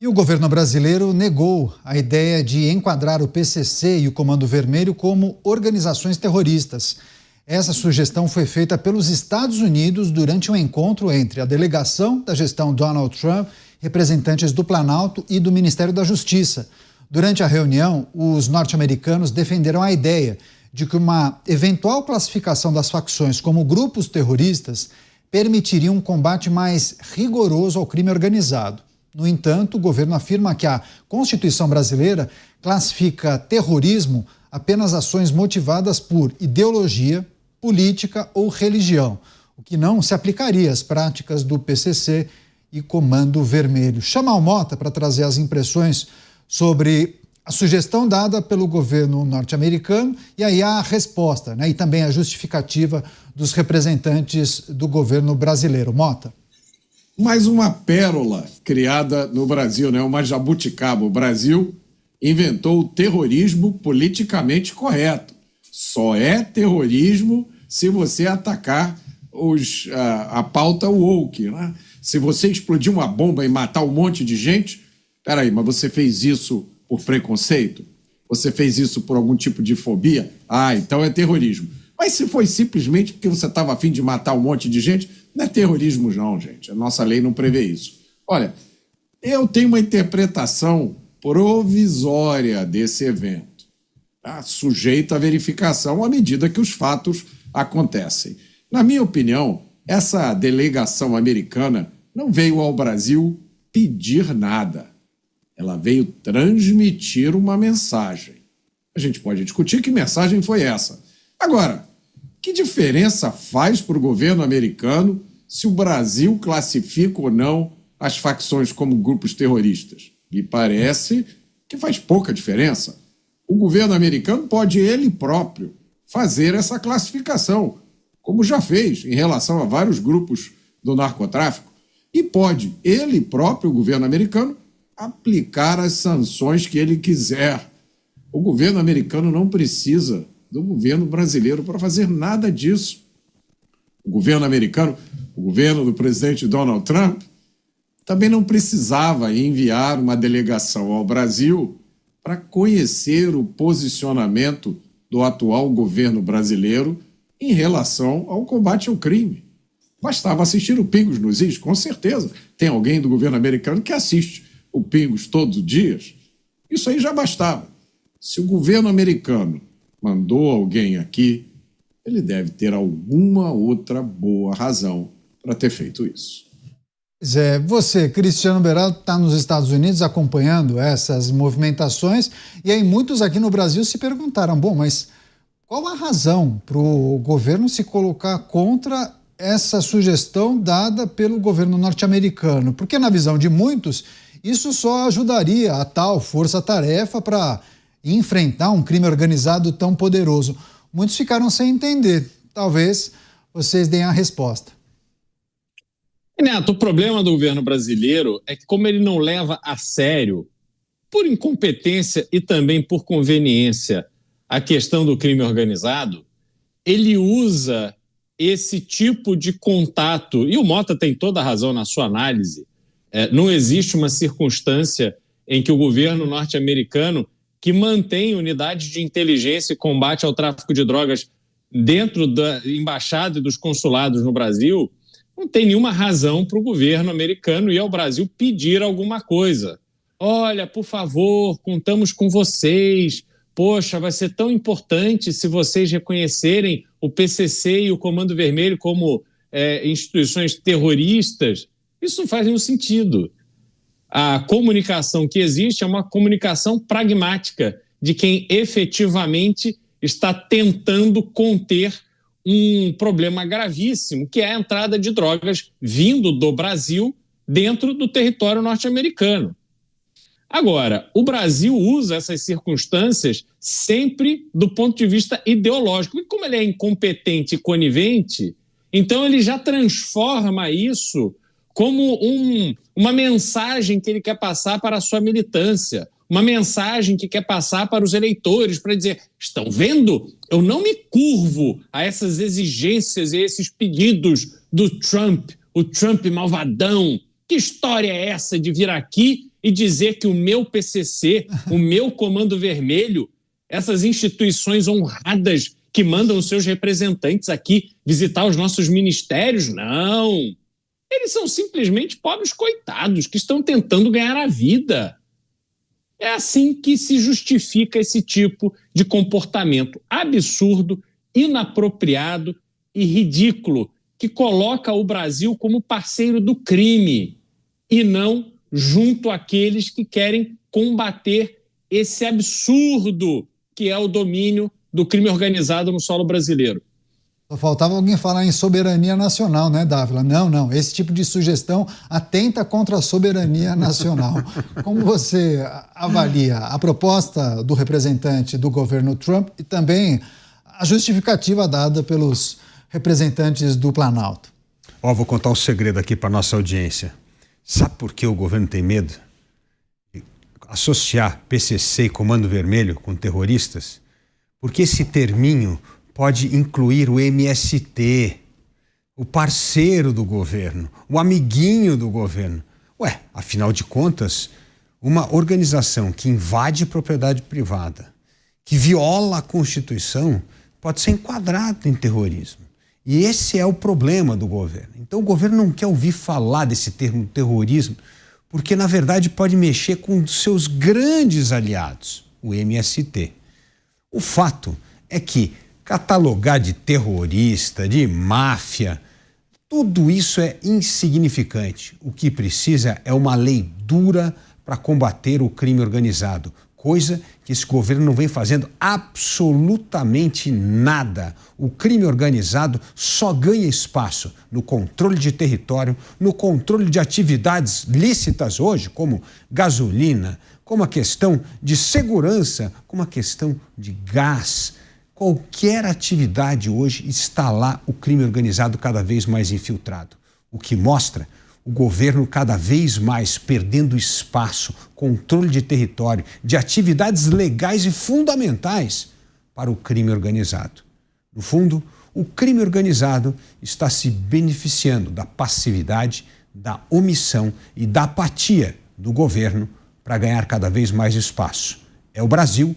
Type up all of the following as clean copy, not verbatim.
E o governo brasileiro negou a ideia de enquadrar o PCC e o Comando Vermelho como organizações terroristas. Essa sugestão foi feita pelos Estados Unidos durante um encontro entre a delegação da gestão Donald Trump, representantes do Planalto e do Ministério da Justiça. Durante a reunião, os norte-americanos defenderam a ideia de que uma eventual classificação das facções como grupos terroristas permitiria um combate mais rigoroso ao crime organizado. No entanto, o governo afirma que a Constituição brasileira classifica terrorismo apenas ações motivadas por ideologia, política ou religião, o que não se aplicaria às práticas do PCC e Comando Vermelho. Chama o Mota para trazer as impressões sobre a sugestão dada pelo governo norte-americano e aí a resposta, e também a justificativa dos representantes do governo brasileiro. Mota. Mais uma pérola criada no Brasil, uma jabuticaba. O Brasil inventou o terrorismo politicamente correto. Só é terrorismo se você atacar a pauta woke. Se você explodir uma bomba e matar um monte de gente, peraí, mas você fez isso por preconceito? Você fez isso por algum tipo de fobia? Então é terrorismo. Mas se foi simplesmente porque você estava a fim de matar um monte de gente, não é terrorismo não, gente. A nossa lei não prevê isso. Olha, eu tenho uma interpretação provisória desse evento, sujeita à verificação à medida que os fatos acontecem. Na minha opinião, essa delegação americana não veio ao Brasil pedir nada. Ela veio transmitir uma mensagem. A gente pode discutir que mensagem foi essa. Agora, que diferença faz para o governo americano se o Brasil classifica ou não as facções como grupos terroristas? Me parece que faz pouca diferença. O governo americano pode ele próprio fazer essa classificação, como já fez em relação a vários grupos do narcotráfico, e pode ele próprio, o governo americano, aplicar as sanções que ele quiser. O governo americano não precisa do governo brasileiro para fazer nada disso. O governo americano, o governo do presidente Donald Trump, também não precisava enviar uma delegação ao Brasil para conhecer o posicionamento do atual governo brasileiro em relação ao combate ao crime. Bastava assistir o Pingos nos Is, com certeza. Tem alguém do governo americano que assiste o Pingos todos os dias. Isso aí já bastava. Se o governo americano mandou alguém aqui, ele deve ter alguma outra boa razão para ter feito isso. Você, Cristiano Beraldo, está nos Estados Unidos acompanhando essas movimentações e aí muitos aqui no Brasil se perguntaram, mas qual a razão para o governo se colocar contra essa sugestão dada pelo governo norte-americano? Porque na visão de muitos, isso só ajudaria a tal força-tarefa para enfrentar um crime organizado tão poderoso. Muitos ficaram sem entender. Talvez vocês deem a resposta. Neto, o problema do governo brasileiro é que, como ele não leva a sério, por incompetência e também por conveniência, a questão do crime organizado, ele usa esse tipo de contato, e o Mota tem toda a razão na sua análise, não existe uma circunstância em que o governo norte-americano, que mantém unidades de inteligência e combate ao tráfico de drogas dentro da embaixada e dos consulados no Brasil, não tem nenhuma razão para o governo americano ir ao Brasil pedir alguma coisa. Olha, por favor, contamos com vocês. Poxa, vai ser tão importante se vocês reconhecerem o PCC e o Comando Vermelho como instituições terroristas. Isso não faz nenhum sentido. A comunicação que existe é uma comunicação pragmática de quem efetivamente está tentando conter um problema gravíssimo, que é a entrada de drogas vindo do Brasil dentro do território norte-americano. Agora, o Brasil usa essas circunstâncias sempre do ponto de vista ideológico. E como ele é incompetente e conivente, então ele já transforma isso como uma mensagem que ele quer passar para a sua militância, uma mensagem que quer passar para os eleitores, para dizer, estão vendo? Eu não me curvo a essas exigências e esses pedidos do Trump, o Trump malvadão. Que história é essa de vir aqui e dizer que o meu PCC, o meu Comando Vermelho, essas instituições honradas que mandam os seus representantes aqui visitar os nossos ministérios? Não. Eles são simplesmente pobres coitados que estão tentando ganhar a vida. É assim que se justifica esse tipo de comportamento absurdo, inapropriado e ridículo, que coloca o Brasil como parceiro do crime e não junto àqueles que querem combater esse absurdo que é o domínio do crime organizado no solo brasileiro. Só faltava alguém falar em soberania nacional, né, Dávila? Não, esse tipo de sugestão atenta contra a soberania nacional. Como você avalia a proposta do representante do governo Trump e também a justificativa dada pelos representantes do Planalto? Vou contar um segredo aqui para nossa audiência. Sabe por que o governo tem medo de associar PCC e Comando Vermelho com terroristas? Porque esse terminho pode incluir o MST, o parceiro do governo, o amiguinho do governo. Afinal de contas, uma organização que invade propriedade privada, que viola a Constituição, pode ser enquadrada em terrorismo. E esse é o problema do governo. Então o governo não quer ouvir falar desse termo terrorismo, porque na verdade pode mexer com seus grandes aliados, o MST. O fato é que catalogar de terrorista, de máfia, tudo isso é insignificante. O que precisa é uma lei dura para combater o crime organizado, coisa que esse governo não vem fazendo absolutamente nada. O crime organizado só ganha espaço no controle de território, no controle de atividades lícitas hoje, como gasolina, como a questão de segurança, como a questão de gás. Qualquer atividade hoje está lá o crime organizado cada vez mais infiltrado. O que mostra o governo cada vez mais perdendo espaço, controle de território, de atividades legais e fundamentais para o crime organizado. No fundo, o crime organizado está se beneficiando da passividade, da omissão e da apatia do governo para ganhar cada vez mais espaço. É o Brasil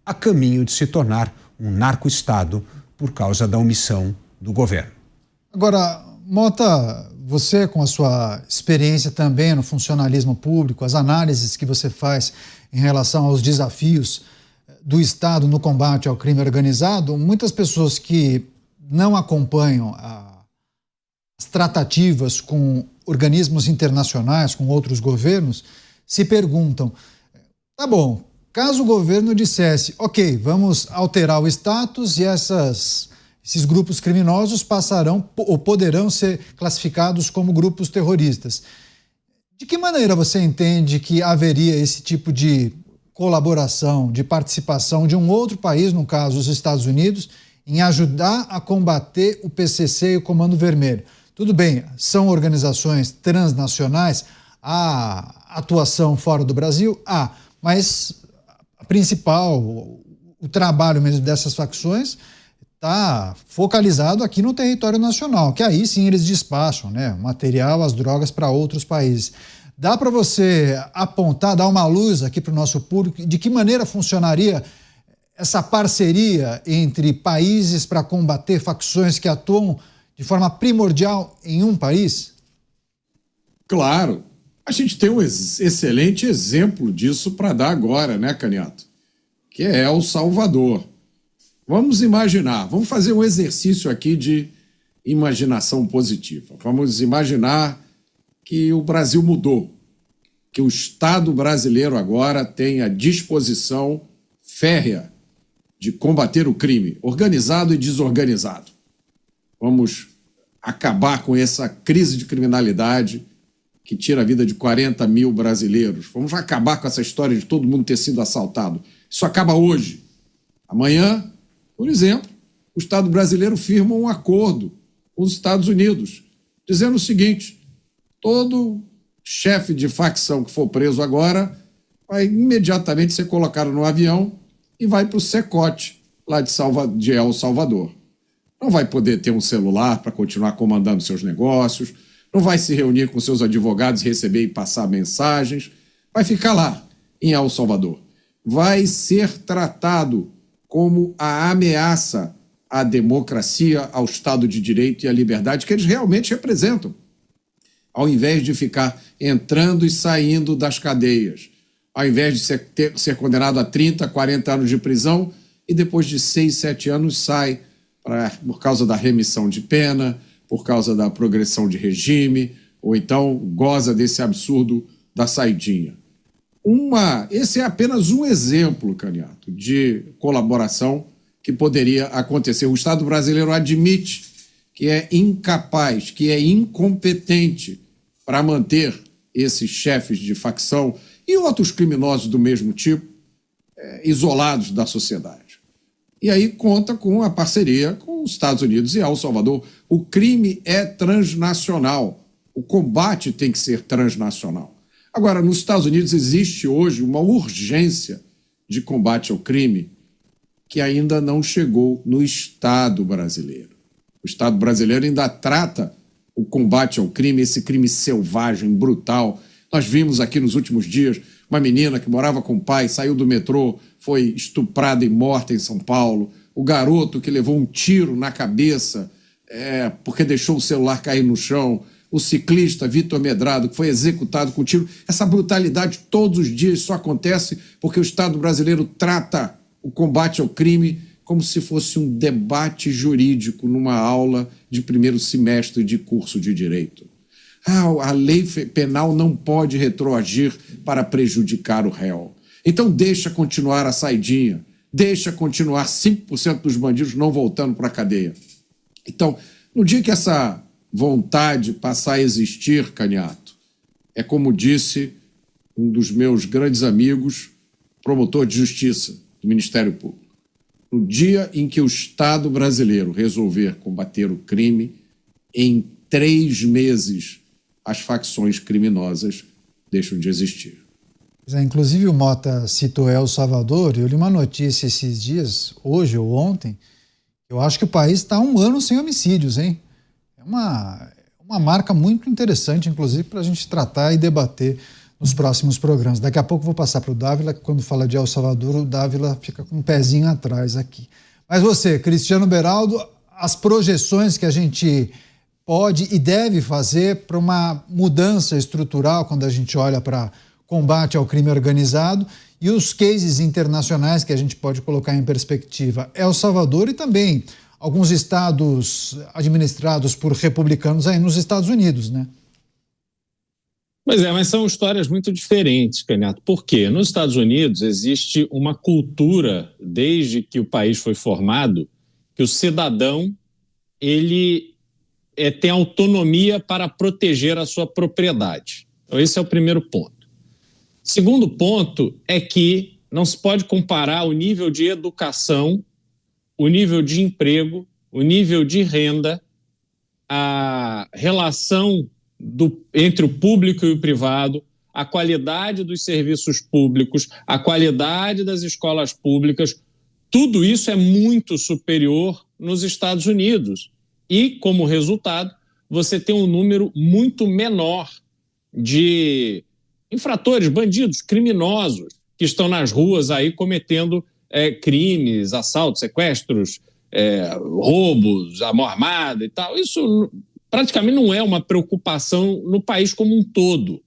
a caminho de se tornar um narco-estado por causa da omissão do governo. Agora, Mota, você com a sua experiência também no funcionalismo público, as análises que você faz em relação aos desafios do Estado no combate ao crime organizado, muitas pessoas que não acompanham as tratativas com organismos internacionais, com outros governos, se perguntam, tá bom, caso o governo dissesse, ok, vamos alterar o status e esses grupos criminosos passarão ou poderão ser classificados como grupos terroristas. De que maneira você entende que haveria esse tipo de colaboração, de participação de um outro país, no caso os Estados Unidos, em ajudar a combater o PCC e o Comando Vermelho? Tudo bem, são organizações transnacionais, há atuação fora do Brasil? Mas o trabalho mesmo dessas facções está focalizado aqui no território nacional, que aí sim eles despacham, né, o material, as drogas para outros países. Dá para você apontar, dar uma luz aqui para o nosso público, de que maneira funcionaria essa parceria entre países para combater facções que atuam de forma primordial em um país? Claro. A gente tem um excelente exemplo disso para dar agora, né, Canhoto? Que é El Salvador. Vamos imaginar, vamos fazer um exercício aqui de imaginação positiva. Vamos imaginar que o Brasil mudou, que o Estado brasileiro agora tem a disposição férrea de combater o crime, organizado e desorganizado. Vamos acabar com essa crise de criminalidade que tira a vida de 40 mil brasileiros. Vamos acabar com essa história de todo mundo ter sido assaltado. Isso acaba hoje. Amanhã, por exemplo, o Estado brasileiro firma um acordo com os Estados Unidos, dizendo o seguinte: todo chefe de facção que for preso agora vai imediatamente ser colocado no avião e vai para o Secote, lá de El Salvador. Não vai poder ter um celular para continuar comandando seus negócios, não vai se reunir com seus advogados, receber e passar mensagens, vai ficar lá, em El Salvador. Vai ser tratado como a ameaça à democracia, ao Estado de Direito e à liberdade que eles realmente representam, ao invés de ficar entrando e saindo das cadeias, ao invés de ser condenado a 30, 40 anos de prisão e depois de 6, 7 anos sai por causa da remissão de pena, por causa da progressão de regime, ou então goza desse absurdo da saidinha. Esse é apenas um exemplo, Caniato, de colaboração que poderia acontecer. O Estado brasileiro admite que é incapaz, que é incompetente para manter esses chefes de facção e outros criminosos do mesmo tipo isolados da sociedade. E aí conta com a parceria com os Estados Unidos e El Salvador. O crime é transnacional, o combate tem que ser transnacional. Agora, nos Estados Unidos existe hoje uma urgência de combate ao crime que ainda não chegou no Estado brasileiro. O Estado brasileiro ainda trata o combate ao crime, esse crime selvagem, brutal. Nós vimos aqui nos últimos dias uma menina que morava com o pai, saiu do metrô, foi estuprada e morta em São Paulo. O garoto que levou um tiro na cabeça porque deixou o celular cair no chão. O ciclista Vitor Medrado, que foi executado com tiro. Essa brutalidade todos os dias só acontece porque o Estado brasileiro trata o combate ao crime como se fosse um debate jurídico numa aula de primeiro semestre de curso de direito. A lei penal não pode retroagir para prejudicar o réu. Então deixa continuar a saidinha, deixa continuar 5% dos bandidos não voltando para a cadeia. Então, no dia que essa vontade passar a existir, Caniato, é como disse um dos meus grandes amigos, promotor de justiça do Ministério Público. No dia em que o Estado brasileiro resolver combater o crime, em 3 meses as facções criminosas deixam de existir. Inclusive o Mota citou El Salvador, eu li uma notícia esses dias, hoje ou ontem, eu acho que o país está há 1 ano sem homicídios, hein? É uma marca muito interessante, inclusive, para a gente tratar e debater nos próximos programas. Daqui a pouco eu vou passar para o Dávila, que quando fala de El Salvador, o Dávila fica com um pezinho atrás aqui. Mas você, Cristiano Beraldo, as projeções que a gente pode e deve fazer para uma mudança estrutural quando a gente olha para combate ao crime organizado e os cases internacionais que a gente pode colocar em perspectiva. El Salvador e também alguns estados administrados por republicanos aí nos Estados Unidos, né? Pois é, mas são histórias muito diferentes, Caniato. Por quê? Nos Estados Unidos existe uma cultura, desde que o país foi formado, que o cidadão ele tem autonomia para proteger a sua propriedade. Então esse é o primeiro ponto. Segundo ponto é que não se pode comparar o nível de educação, o nível de emprego, o nível de renda, a relação entre o público e o privado, a qualidade dos serviços públicos, a qualidade das escolas públicas, tudo isso é muito superior nos Estados Unidos. E, como resultado, você tem um número muito menor de infratores, bandidos, criminosos que estão nas ruas aí cometendo crimes, assaltos, sequestros, roubos, a mão armada e tal. Isso praticamente não é uma preocupação no país como um todo.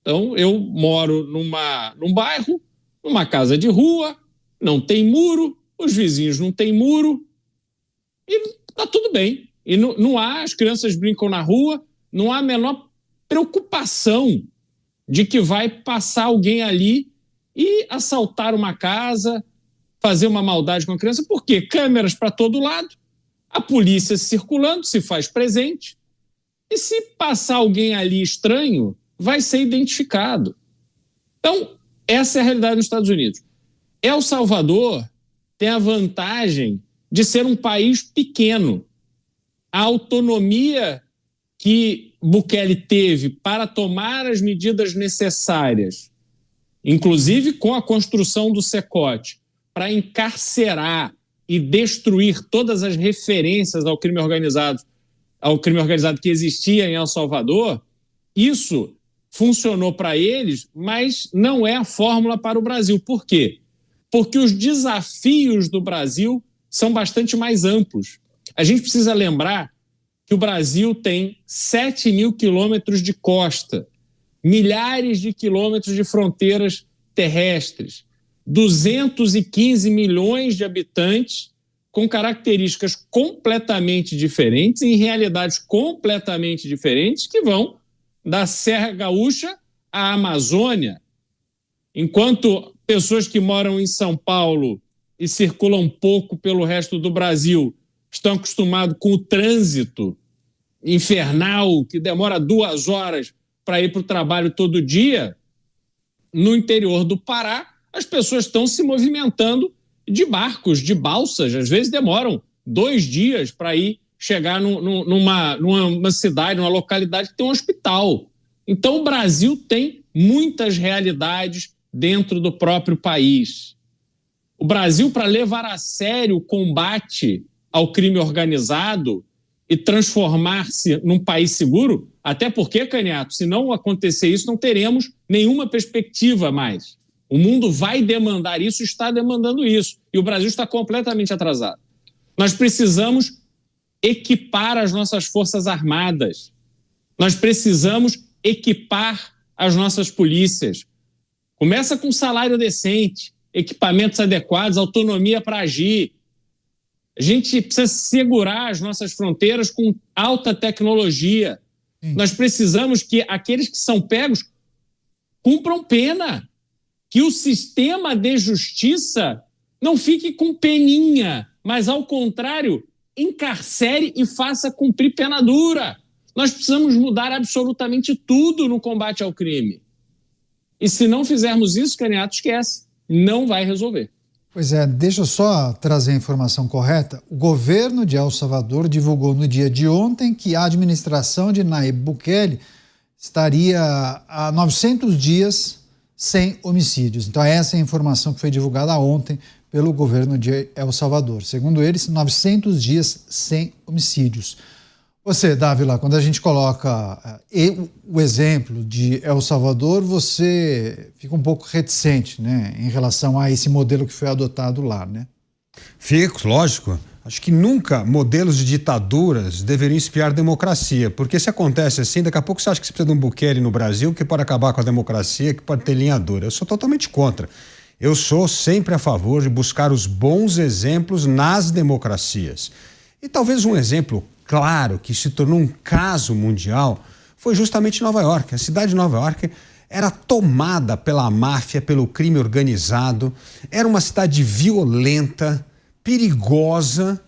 Então, eu moro num bairro, numa casa de rua, não tem muro, os vizinhos não têm muro e tá tudo bem. E não há, as crianças brincam na rua, não há a menor preocupação de que vai passar alguém ali e assaltar uma casa, fazer uma maldade com a criança. Por quê? Câmeras para todo lado, a polícia circulando, se faz presente, e se passar alguém ali estranho, vai ser identificado. Então, essa é a realidade nos Estados Unidos. El Salvador tem a vantagem de ser um país pequeno. A autonomia que Bukele teve para tomar as medidas necessárias, inclusive com a construção do Cecote, para encarcerar e destruir todas as referências ao crime organizado que existia em El Salvador, isso funcionou para eles, mas não é a fórmula para o Brasil. Por quê? Porque os desafios do Brasil são bastante mais amplos. A gente precisa lembrar que o Brasil tem 7 mil quilômetros de costa, milhares de quilômetros de fronteiras terrestres, 215 milhões de habitantes com características completamente diferentes, em realidades completamente diferentes, que vão da Serra Gaúcha à Amazônia. Enquanto pessoas que moram em São Paulo e circulam pouco pelo resto do Brasil estão acostumados com o trânsito infernal, que demora 2 horas para ir para o trabalho todo dia, no interior do Pará, as pessoas estão se movimentando de barcos, de balsas, às vezes demoram 2 dias para chegar numa cidade, numa localidade que tem um hospital. Então o Brasil tem muitas realidades dentro do próprio país. O Brasil, para levar a sério o combate ao crime organizado e transformar-se num país seguro, até porque, Caniato, se não acontecer isso, não teremos nenhuma perspectiva mais. O mundo vai demandar isso, está demandando isso. E o Brasil está completamente atrasado. Nós precisamos equipar as nossas forças armadas. Nós precisamos equipar as nossas polícias. Começa com salário decente, equipamentos adequados, autonomia para agir. A gente precisa segurar as nossas fronteiras com alta tecnologia. Nós precisamos que aqueles que são pegos cumpram pena. Que o sistema de justiça não fique com peninha, mas, ao contrário, encarcere e faça cumprir pena dura. Nós precisamos mudar absolutamente tudo no combate ao crime. E se não fizermos isso, Caniato, esquece, não vai resolver. Pois é, deixa eu só trazer a informação correta. O governo de El Salvador divulgou no dia de ontem que a administração de Nayib Bukele estaria há 900 dias sem homicídios. Então essa é a informação que foi divulgada ontem pelo governo de El Salvador. Segundo eles, 900 dias sem homicídios. Você, Dávila, quando a gente coloca o exemplo de El Salvador, você fica um pouco reticente, né, em relação a esse modelo que foi adotado lá, né? Fico, lógico. Acho que nunca modelos de ditaduras deveriam espiar democracia, porque se acontece assim, daqui a pouco você acha que você precisa de um Bukele no Brasil que pode acabar com a democracia, que pode ter linha dura. Eu sou totalmente contra. Eu sou sempre a favor de buscar os bons exemplos nas democracias. E talvez um exemplo claro que se tornou um caso mundial foi justamente Nova York. A cidade de Nova York era tomada pela máfia, pelo crime organizado, era uma cidade violenta, perigosa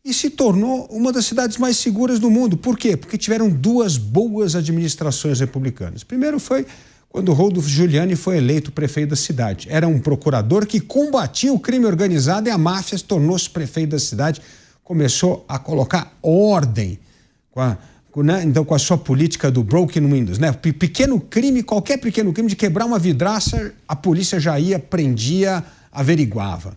e se tornou uma das cidades mais seguras do mundo. Por quê? Porque tiveram 2 boas administrações republicanas. Primeiro foi quando Rodolfo Giuliani foi eleito prefeito da cidade. Era um procurador que combatia o crime organizado e a máfia tornou-se prefeito da cidade, começou a colocar ordem então, com a sua política do broken windows, né? Pequeno crime, qualquer pequeno crime de quebrar uma vidraça, a polícia já ia, prendia, averiguava.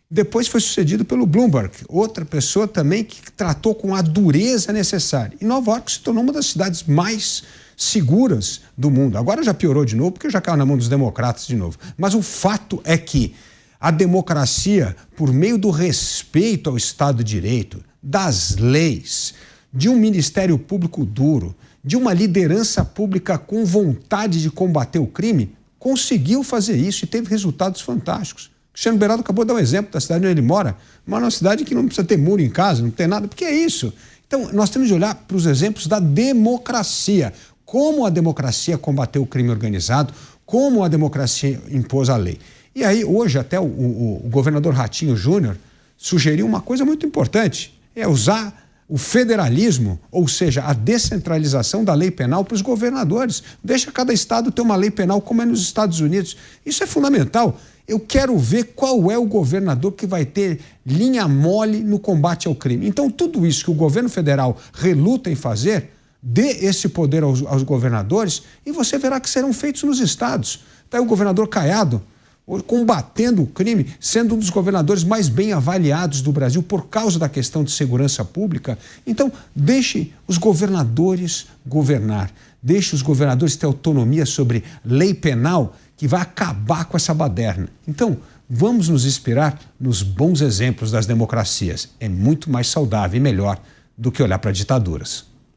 Depois foi sucedido pelo Bloomberg, outra pessoa também que tratou com a dureza necessária. E Nova York se tornou uma das cidades mais seguras do mundo. Agora já piorou de novo, porque já caiu na mão dos democratas de novo. Mas o fato é que a democracia, por meio do respeito ao Estado de Direito, das leis, de um Ministério Público duro, de uma liderança pública com vontade de combater o crime, conseguiu fazer isso e teve resultados fantásticos. Cristiano Beraldo acabou de dar um exemplo da cidade onde ele mora, mas uma cidade que não precisa ter muro em casa, não tem nada, porque é isso. Então, nós temos de olhar para os exemplos da democracia, como a democracia combateu o crime organizado, como a democracia impôs a lei. E aí, hoje, até o governador Ratinho Júnior sugeriu uma coisa muito importante, é usar o federalismo, ou seja, a descentralização da lei penal para os governadores. Deixa cada estado ter uma lei penal como é nos Estados Unidos. Isso é fundamental. Eu quero ver qual é o governador que vai ter linha mole no combate ao crime. Então, tudo isso que o governo federal reluta em fazer, dê esse poder aos governadores e você verá que serão feitos nos estados. Está aí o governador Caiado combatendo o crime, sendo um dos governadores mais bem avaliados do Brasil por causa da questão de segurança pública. Então, deixe os governadores governar. deixa os governadores ter autonomia sobre lei penal, que vai acabar com essa baderna. Então, vamos nos inspirar nos bons exemplos das democracias. É muito mais saudável e melhor do que olhar para ditaduras.